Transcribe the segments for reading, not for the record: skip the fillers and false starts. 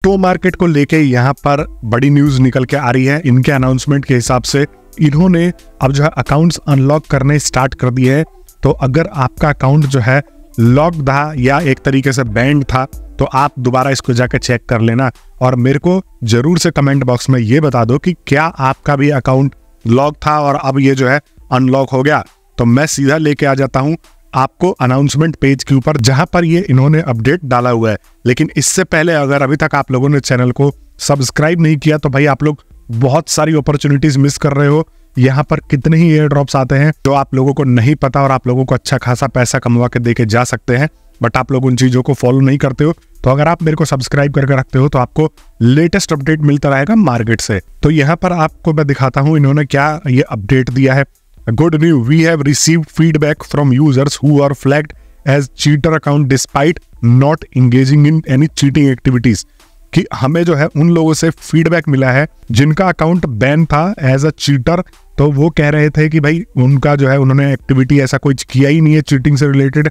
Crypto market को लेके यहाँ पर बड़ी न्यूज निकल के आ रही है। इनके अनाउंसमेंट के हिसाब से इन्होंने अब जो है अकाउंट्स अनलॉक करने स्टार्ट कर दिए हैं। तो अगर आपका अकाउंट जो है लॉक था या एक तरीके से बैंड था तो आप दोबारा इसको जाकर चेक कर लेना और मेरे को जरूर से कमेंट बॉक्स में ये बता दो कि क्या आपका भी अकाउंट लॉक था और अब ये जो है अनलॉक हो गया। तो मैं सीधा लेके आ जाता हूँ आपको अनाउंसमेंट पेज के ऊपर जहां पर ये इन्होंने अपडेट डाला हुआ है। लेकिन इससे पहले अगर अभी तक आप लोगों ने चैनल को सब्सक्राइब नहीं किया तो भाई आप लोग बहुत सारी अपॉर्चुनिटीज मिस कर रहे हो। यहाँ पर कितने ही एयर ड्रॉप्स आते हैं जो आप लोगों को नहीं पता और आप लोगों को अच्छा खासा पैसा कमवा के देके जा सकते हैं, बट आप लोग उन चीजों को फॉलो नहीं करते हो। तो अगर आप मेरे को सब्सक्राइब करके रखते हो तो आपको लेटेस्ट अपडेट मिलता रहेगा मार्केट से। तो यहाँ पर आपको मैं दिखाता हूँ इन्होंने क्या ये अपडेट दिया है। Good news, we have received feedback from users who are flagged as cheater account despite not engaging in any cheating activities। कि हमें जो है उन लोगों से फीडबैक मिला है जिनका अकाउंट बैन था एज अ चीटर। तो वो कह रहे थे कि भाई उनका जो है उन्होंने एक्टिविटी ऐसा कुछ किया ही नहीं है चीटिंग से रिलेटेड।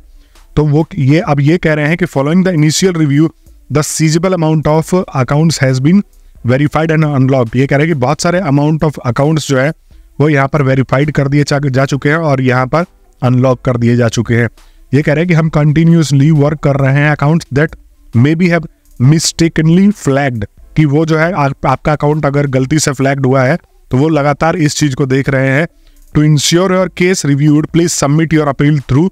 तो वो ये अब ये कह रहे हैं कि following the initial review the seizable amount of accounts has been verified and unlocked. ये कह रहे हैं कि बहुत सारे अमाउंट ऑफ अकाउंट्स जो है वो यहाँ पर वेरीफाइड कर दिए जा चुके हैं और यहाँ पर अनलॉक कर दिए जा चुके हैं। ये कह रहे हैं कि हम कंटिन्यूसली वर्क कर रहे हैं accounts that may be have mistakenly flagged. कि वो जो है आपका अकाउंट अगर गलती से फ्लैग्ड हुआ है तो वो लगातार इस चीज को देख रहे हैं। To ensure your case reviewed please submit your appeal through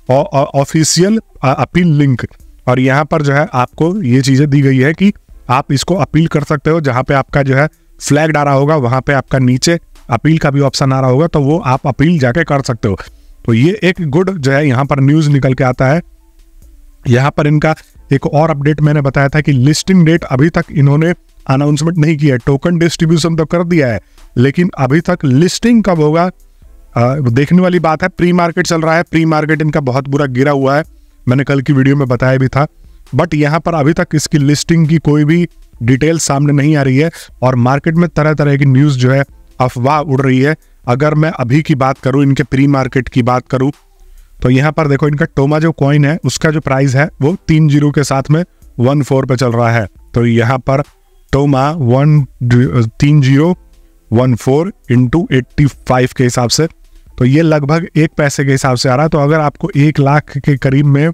official appeal link. और यहाँ पर जो है आपको ये चीजें दी गई है कि आप इसको अपील कर सकते हो। जहाँ पे आपका जो है फ्लैग्ड आ रहा होगा वहां पे आपका नीचे अपील का भी ऑप्शन आ रहा होगा तो वो आप अपील जाके कर सकते हो। तो ये एक गुड जो है यहाँ पर न्यूज निकल के आता है। यहाँ पर इनका एक और अपडेट मैंने बताया था कि लिस्टिंग डेट अभी तक इन्होंने अनाउंसमेंट नहीं किया है। टोकन डिस्ट्रीब्यूशन तो कर दिया है लेकिन अभी तक लिस्टिंग कब होगा देखने वाली बात है। प्री मार्केट चल रहा है, प्री मार्केट इनका बहुत बुरा गिरा हुआ है, मैंने कल की वीडियो में बताया भी था। बट यहाँ पर अभी तक इसकी लिस्टिंग की कोई भी डिटेल सामने नहीं आ रही है और मार्केट में तरह तरह की न्यूज जो है अफवाह उड़ रही है। अगर मैं अभी की बात करूं, इनके प्री मार्केट की बात करूं तो यहाँ पर देखो इनका टोमा जो कॉइन है उसका जो प्राइस है वो 3 जीरो के साथ में 14 पे चल रहा है। तो यहाँ पर टोमा 3014 इंटू 85 के हिसाब से तो ये लगभग 1 पैसे के हिसाब से आ रहा है। तो अगर आपको 1 लाख के करीब में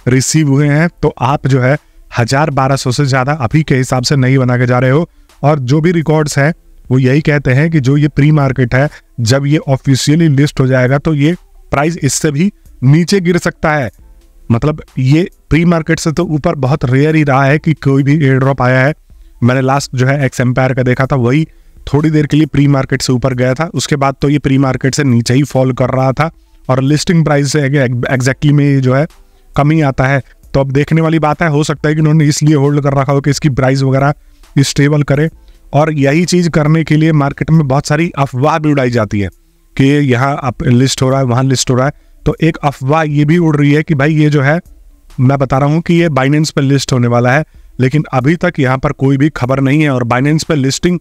रिसीव हुए हैं तो आप जो है 1200 से ज्यादा अभी के हिसाब से नहीं बना के जा रहे हो। और जो भी रिकॉर्ड्स है वो यही कहते हैं कि जो ये प्री मार्केट है जब ये ऑफिशियली लिस्ट हो जाएगा तो ये प्राइस इससे भी नीचे गिर सकता है। मतलब ये प्री मार्केट से तो ऊपर बहुत रेयर ही रहा है कि कोई भी एयर ड्रॉप आया है। मैंने लास्ट जो है एक्स एम्पायर का देखा था, वही थोड़ी देर के लिए प्री मार्केट से ऊपर गया था, उसके बाद तो ये प्री मार्केट से नीचे ही फॉल कर रहा था और लिस्टिंग प्राइस से एग्जैक्टली में जो है कम ही आता है। तो अब देखने वाली बात है, हो सकता है कि उन्होंने इसलिए होल्ड कर रखा हो कि इसकी प्राइस वगैरह स्टेबल करे। और यही चीज करने के लिए मार्केट में बहुत सारी अफवाह भी उड़ाई जाती है कि यहाँ अब लिस्ट हो रहा है, वहां लिस्ट हो रहा है। तो एक अफवाह ये भी उड़ रही है कि भाई ये जो है मैं बता रहा हूँ कि ये बाइनेंस पे लिस्ट होने वाला है, लेकिन अभी तक यहाँ पर कोई भी खबर नहीं है। और बाइनेंस पे लिस्टिंग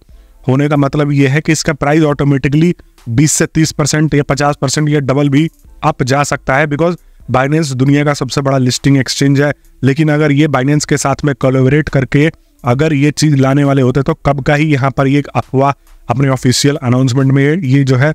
होने का मतलब ये है कि इसका प्राइस ऑटोमेटिकली 20 से 30% या 50% या डबल भी अप जा सकता है। बिकॉज बाइनेंस दुनिया का सबसे बड़ा लिस्टिंग एक्सचेंज है। लेकिन अगर ये बाइनेंस के साथ में कोलैबोरेट करके अगर ये चीज लाने वाले होते तो कब का ही यहाँ पर ये अफवाह अपने ऑफिशियल अनाउंसमेंट में ये जो है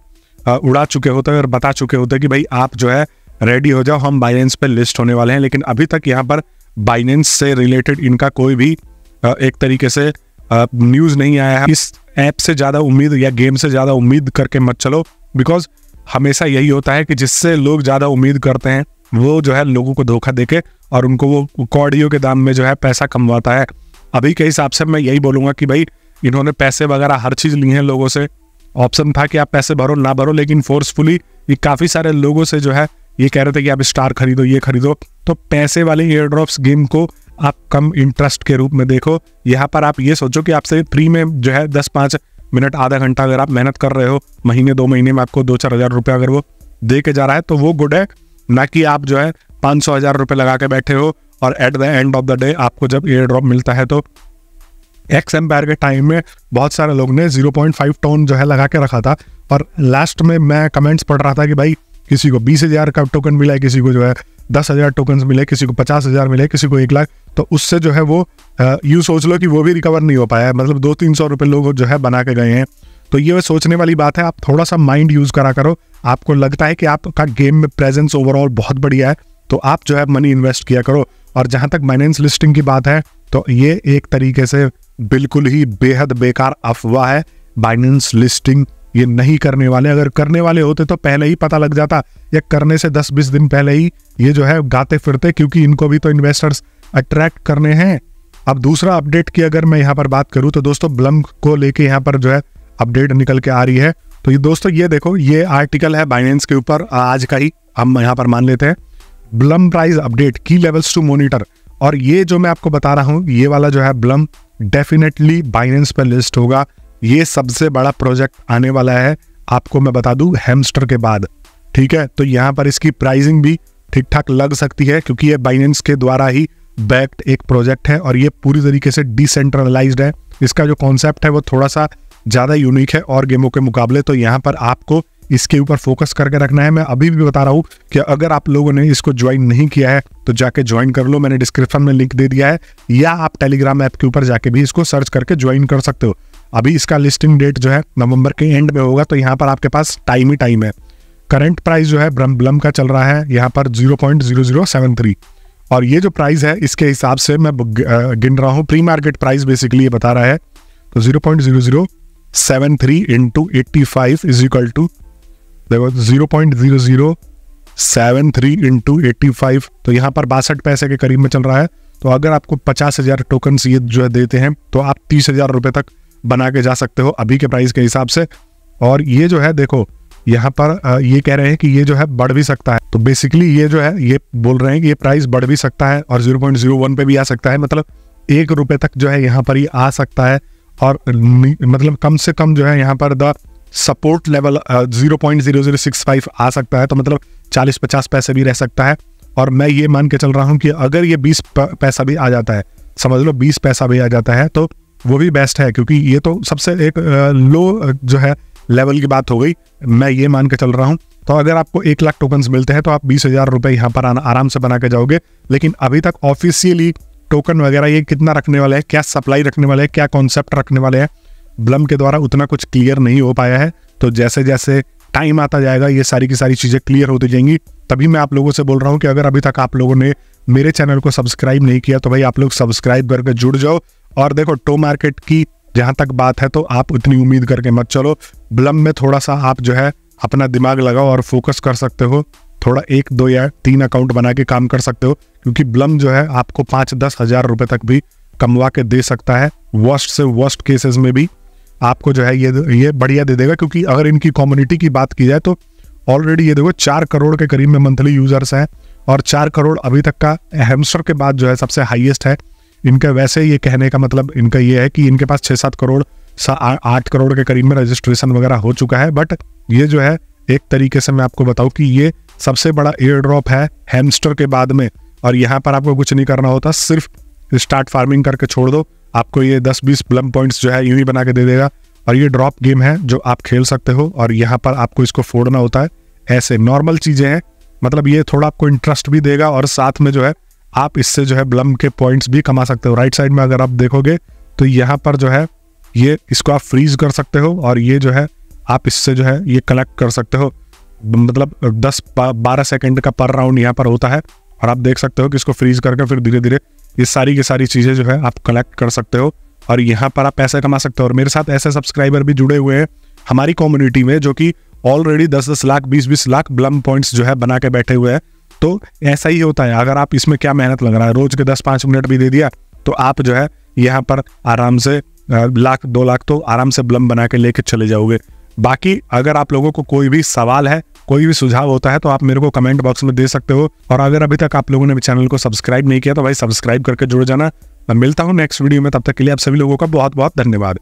उड़ा चुके होते और बता चुके होते कि भाई आप जो है रेडी हो जाओ, हम बाइनेंस पे लिस्ट होने वाले हैं। लेकिन अभी तक यहाँ पर बाइनेंस से रिलेटेड इनका कोई भी एक तरीके से न्यूज नहीं आया है। इस ऐप से ज्यादा उम्मीद या गेम से ज्यादा उम्मीद करके मत चलो, बिकॉज हमेशा यही होता है कि जिससे लोग ज्यादा उम्मीद करते हैं वो जो है लोगों को धोखा देके और उनको वो कौड़ियों के दाम में जो है पैसा कमवाता है। अभी के हिसाब से मैं यही बोलूंगा कि भाई इन्होंने पैसे वगैरह हर चीज ली है लोगों से। ऑप्शन था कि आप पैसे भरो ना भरो, लेकिन फोर्सफुली ये काफी सारे लोगों से जो है ये कह रहे थे कि आप स्टार खरीदो, ये खरीदो। तो पैसे वाले एयर ड्रॉप्स गेम को आप कम इंटरेस्ट के रूप में देखो। यहाँ पर आप ये सोचो कि आपसे फ्री में जो है 10-5 मिनट आधा घंटा अगर आप मेहनत कर रहे हो, महीने 2 महीने में आपको 2-4 हज़ार रुपये अगर वो दे के जा रहा है तो वो गुड है। ना कि आप जो है 500,000 रुपये लगा के बैठे हो और at the end of the day आपको जब एयर ड्रॉप मिलता है। तो एक्स एम्पायर के टाइम में बहुत सारे लोग ने 0.5 टोन जो है लगा के रखा था और लास्ट में मैं कमेंट्स पढ़ रहा था कि भाई किसी को 20,000 का टोकन मिला है, किसी को जो है 10,000 टोकन्स मिले, किसी को 50,000 मिले, किसी को 1 लाख, तो उससे जो है वो यूँ सोच लो कि वो भी रिकवर नहीं हो पाया है। मतलब 200-300 रुपये लोग जो है बना के गए हैं। तो ये सोचने वाली बात है, आप थोड़ा सा माइंड यूज़ करा करो। आपको लगता है कि आपका गेम में प्रेजेंस ओवरऑल बहुत बढ़िया है, तो आप जो है मनी इन्वेस्ट किया करो। और जहाँ तक बाइनेंस लिस्टिंग की बात है, तो ये एक तरीके से बिल्कुल ही बेहद बेकार अफवाह है। बाइनेंस लिस्टिंग ये नहीं करने वाले, अगर करने वाले होते तो पहले ही पता लग जाता, या करने से 10-20 दिन पहले ही ये जो है गाते फिरते, क्योंकि इनको भी तो इन्वेस्टर्स अट्रैक्ट करने हैं। अब दूसरा अपडेट की अगर मैं यहाँ पर बात करूँ तो दोस्तों ब्लम को लेके यहाँ पर जो है अपडेट निकल के आ रही है। तो ये दोस्तों ये देखो, ये आर्टिकल है बाइनेंस के ऊपर आज का ही, हम यहाँ पर मान लेते हैं। ब्लम प्राइस अपडेट, की लेवल्स टू मॉनिटर। और ये जो मैं आपको बता रहा हूँ, ये वाला जो है ब्लम डेफिनेटली बाइनेंस पर लिस्ट होगा। ये सबसे बड़ा प्रोजेक्ट आने वाला है, आपको मैं बता दूं, हैमस्टर के बाद। ठीक है, तो यहाँ पर इसकी प्राइसिंग भी ठीक ठाक लग सकती है, क्योंकि ये बाइनेंस के द्वारा ही बैक्ड एक प्रोजेक्ट है और ये पूरी तरीके से डिसेंट्रलाइज्ड है। इसका जो कॉन्सेप्ट है वो थोड़ा सा ज़्यादा यूनिक है और गेमों के मुकाबले। तो यहाँ पर आपको इसके ऊपर फोकस करके रखना है। मैं अभी भी बता रहा हूँ कि अगर आप लोगों ने इसको ज्वाइन नहीं किया है तो जाके ज्वाइन कर लो, मैंने डिस्क्रिप्शन में लिंक दे दिया है, या आप टेलीग्राम ऐप के ऊपर जाके भी इसको सर्च करके ज्वाइन कर सकते हो। अभी इसका लिस्टिंग डेट जो है नवंबर के एंड में होगा, तो यहाँ पर आपके पास टाइम ही टाइम है। करंट प्राइस जो है ब्लम का चल रहा है यहाँ पर 0.0073, और ये जो प्राइस है इसके हिसाब से मैं गिन रहा हूँ, प्री मार्केट प्राइस बेसिकली ये बता रहा है। तो 0.0073 इंटू 85 इज इक्वल टू, देखो 0.0073 इंटू 85, तो यहाँ पर 62 पैसे के करीब में चल रहा है। तो अगर आपको 50,000 टोकन्स ये जो है देते हैं तो आप 30,000 रुपये तक बना के जा सकते हो अभी के प्राइस के हिसाब से। और ये जो है देखो, यहाँ पर ये कह रहे हैं कि ये जो है बढ़ भी सकता है। तो बेसिकली ये जो है ये बोल रहे हैं कि ये प्राइस बढ़ भी सकता है और 0.01 पे भी आ सकता है, मतलब 1 रुपये तक जो है यहाँ पर ये आ सकता है। और मतलब कम से कम जो है यहाँ पर द सपोर्ट लेवल 0.0065 आ सकता है, तो मतलब 40-50 पैसे भी रह सकता है। और मैं ये मान के चल रहा हूँ कि अगर ये 20 पैसा भी आ जाता है, समझ लो 20 पैसा भी आ जाता है, तो वो भी बेस्ट है, क्योंकि ये तो सबसे एक लो जो है लेवल की बात हो गई। मैं ये मान के चल रहा हूँ, तो अगर आपको 1 लाख टोकन्स मिलते हैं तो आप 20,000 रुपये यहाँ पर आराम से बना के जाओगे। लेकिन अभी तक ऑफिशियली टोकन वगैरह ये कितना रखने वाले हैं, क्या सप्लाई रखने वाले हैं, क्या कॉन्सेप्ट रखने वाले हैं, ब्लम के द्वारा उतना कुछ क्लियर नहीं हो पाया है। तो जैसे जैसे टाइम आता जाएगा ये सारी की सारी चीज़ें क्लियर होती जाएंगी। तभी मैं आप लोगों से बोल रहा हूँ कि अगर अभी तक आप लोगों ने मेरे चैनल को सब्सक्राइब नहीं किया तो भाई आप लोग सब्सक्राइब करके जुड़ जाओ। और देखो, टो मार्केट की जहाँ तक बात है तो आप उतनी उम्मीद करके मत चलो। ब्लम में थोड़ा सा आप जो है अपना दिमाग लगाओ और फोकस कर सकते हो, थोड़ा 1, 2 या 3 अकाउंट बना के काम कर सकते हो, क्योंकि ब्लम जो है आपको 5-10 हज़ार रुपये तक भी कमवा के दे सकता है। वर्स्ट से वर्स्ट केसेस में भी आपको जो है ये बढ़िया दे देगा, क्योंकि अगर इनकी कम्युनिटी की बात की जाए तो ऑलरेडी ये देखो 4 करोड़ के करीब में मंथली यूजर्स हैं, और 4 करोड़ अभी तक का हैमस्टर के बाद जो है सबसे हाईएस्ट है इनका। वैसे ये कहने का मतलब इनका ये है कि इनके पास 6-7 करोड़ 8 करोड़ के करीब में रजिस्ट्रेशन वगैरह हो चुका है। बट ये जो है एक तरीके से मैं आपको बताऊं कि ये सबसे बड़ा एयर ड्रॉप है हैमस्टर के बाद में, और यहाँ पर आपको कुछ नहीं करना होता, सिर्फ स्टार्ट फार्मिंग करके छोड़ दो, आपको ये 10-20 ब्लम पॉइंट्स जो है यूं ही बना के दे देगा। और ये ड्रॉप गेम है जो आप खेल सकते हो, और यहाँ पर आपको इसको फोड़ना होता है। ऐसे नॉर्मल चीज़ें हैं, मतलब ये थोड़ा आपको इंटरेस्ट भी देगा, और साथ में जो है आप इससे जो है ब्लम के पॉइंट्स भी कमा सकते हो। राइट साइड में अगर आप देखोगे तो यहाँ पर जो है ये इसको आप फ्रीज कर सकते हो, और ये जो है आप इससे जो है ये कलेक्ट कर सकते हो। मतलब 10-12 सेकंड का पर राउंड यहाँ पर होता है, और आप देख सकते हो कि इसको फ्रीज करके फिर धीरे धीरे ये सारी की सारी चीज़ें जो है आप कलेक्ट कर सकते हो, और यहाँ पर आप पैसे कमा सकते हो। और मेरे साथ ऐसे सब्सक्राइबर भी जुड़े हुए हैं हमारी कम्युनिटी में, जो कि already 10-10 lakh 20-20 lakh Blum points जो है बना के बैठे हुए हैं। तो ऐसा ही होता है, अगर आप इसमें क्या मेहनत लग रहा है, रोज के 10-5 मिनट भी दे दिया तो आप जो है यहाँ पर आराम से 1 लाख 2 लाख तो आराम से ब्लम बना के लेके चले जाओगे। बाकी अगर आप लोगों को कोई भी सवाल है, कोई भी सुझाव होता है, तो आप मेरे को कमेंट बॉक्स में दे सकते हो। और अगर अभी तक आप लोगों ने चैनल को सब्सक्राइब नहीं किया तो भाई सब्सक्राइब करके जुड़ जाना। मैं मिलता हूँ नेक्स्ट वीडियो में, तब तक के लिए आप सभी लोगों का बहुत बहुत धन्यवाद।